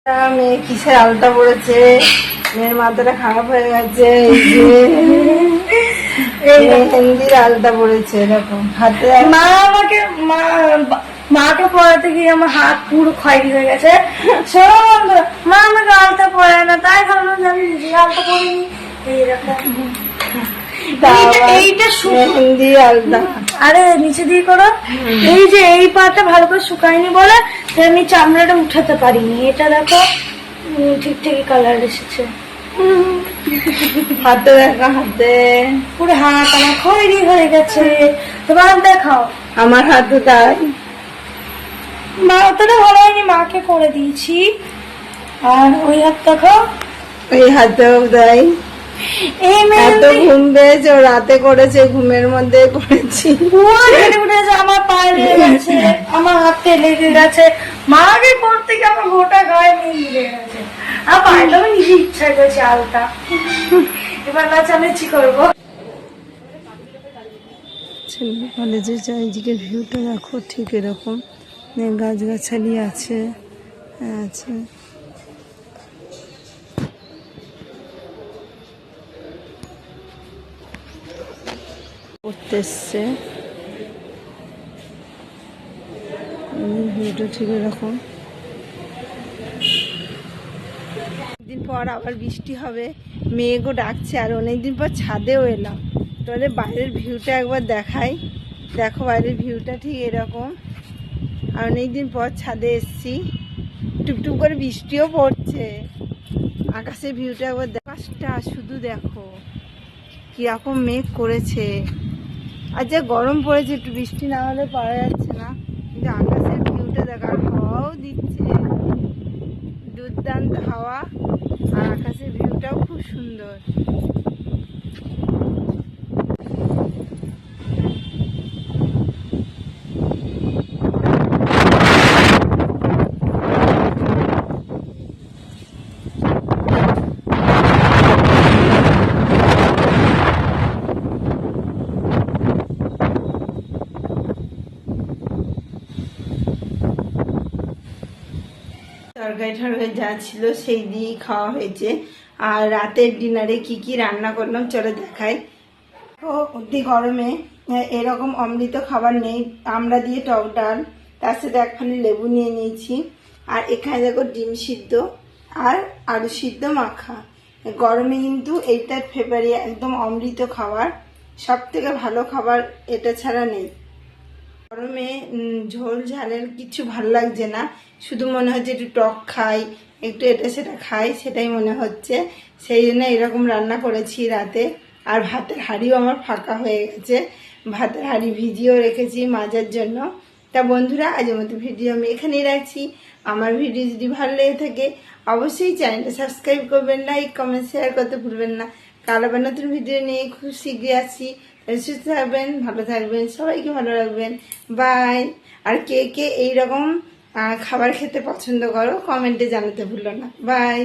মেয়ে কিসের আলতা পড়েছে, মেয়ের মাথাটা খারাপ হয়ে গেছে। এই যে হিন্দির আলতা পড়েছে এরকম হাতে। মা আমাকে মাকে পড়াতে গিয়ে আমার হাত পুরো খয়েরি হয়ে গেছে। মা আমাকে আলতা পড়ায় না, তাই ভাবলাম যে আমি নিজে আলতা পড়িনি। এইটা হিন্দি আলতা, আরে নিচে দিয়ে করো। এই যে এই পাটা ভালো করে শুকায়নি বলে আমি চামড়াটা উঠাতে পারিনি। এটা দেখো ঠিকঠাকই কালার এসেছে। হাতে দেখা, হাতে পুরো হাত আমার খয়েরি হয়ে গেছে। তোমার দেখাও। আমার হাতে তাই। মা অতটা ভালো হয়নি, মাকে করে দিয়েছি। আর ওই হাত দেখো, ওই হাতেও দেয়। এই এত ঘুম পেয়েছে, ও রাতে করেছে, ঘুমের মধ্যে করেছি। আমার পায়ে লেগে গেছে, আমার হাতে লেগে গেছে। মাকে করতে গিয়ে আমার গোটা গায়ে লেগে গেছে। আর পায়েটা আমি নিজে ইচ্ছা করেছি আলতা। এবার নাচানাচি করবো। কলেজে চারিদিকে ভিউটা দেখো, ঠিক এরকম গাছগাছালি আছে আছে। পড়তে এসছে, ভিউটা ঠিক এরকম। দিন পর আবার বৃষ্টি হবে, মেঘও ডাকছে। আর অনেকদিন পর ছাদেও এলাম, তোমাদের বাইরের ভিউটা একবার দেখাই। দেখো বাইরের ভিউটা ঠিক এরকম। আর অনেকদিন পর ছাদে এসছি, টুকটুক করে বৃষ্টিও পড়ছে। আকাশের ভিউটা একবার আকাশটা শুধু দেখো কিরকম মেঘ করেছে। আর যা গরম পড়েছে, একটু বৃষ্টি না হলে পারা যাচ্ছে না। কিন্তু আকাশের ভিউটা দেখো, আর হাওয়াও দিচ্ছে, দুর্দান্ত হাওয়া। আর আকাশের ভিউটাও খুব সুন্দর। তরকারি টরকারি যা ছিল সেই দিয়েই খাওয়া হয়েছে। আর রাতের ডিনারে কি কি রান্না করলাম চলো দেখাই। অতি গরমে এরকম অমৃত খাবার নেই। আমরা দিয়ে টক ডাল, তার সাথে এক ফালি লেবু নিয়ে নিয়েছি। আর এখানে দেখো ডিম সিদ্ধ আর আলু সিদ্ধ মাখা। গরমে কিন্তু এইটার ফেভারিট, একদম অমৃত খাবার, সব থেকে ভালো খাবার, এটা ছাড়া নেই। গরমে ঝোল ঝালের কিছু ভালো লাগছে না, শুধু মনে হচ্ছে একটু টক খাই, একটু এটা সেটা খাই, সেটাই মনে হচ্ছে। সেই জন্য এরকম রান্না করেছি রাতে। আর ভাতের হাঁড়িও আমার ফাঁকা হয়ে গেছে, ভাতের হাঁড়ি ভিজিয়েও রেখেছি মাজার জন্য। তা বন্ধুরা, আজের মতো ভিডিও আমি এখানেই রাখছি। আমার ভিডিও যদি ভালো লেগে থাকে অবশ্যই চ্যানেলটা সাবস্ক্রাইব করবেন, লাইক কমেন্ট শেয়ার করতে ভুলবেন না। কাল আবার নতুন ভিডিও নিয়ে খুব শীঘ্রই আসছি। সুস্থ থাকবেন, ভালো থাকবেন, সবাইকে ভালো রাখবেন। বাই। আর কে কে এইরকম খাবার খেতে পছন্দ করো কমেন্টে জানাতে ভুলো না। বাই।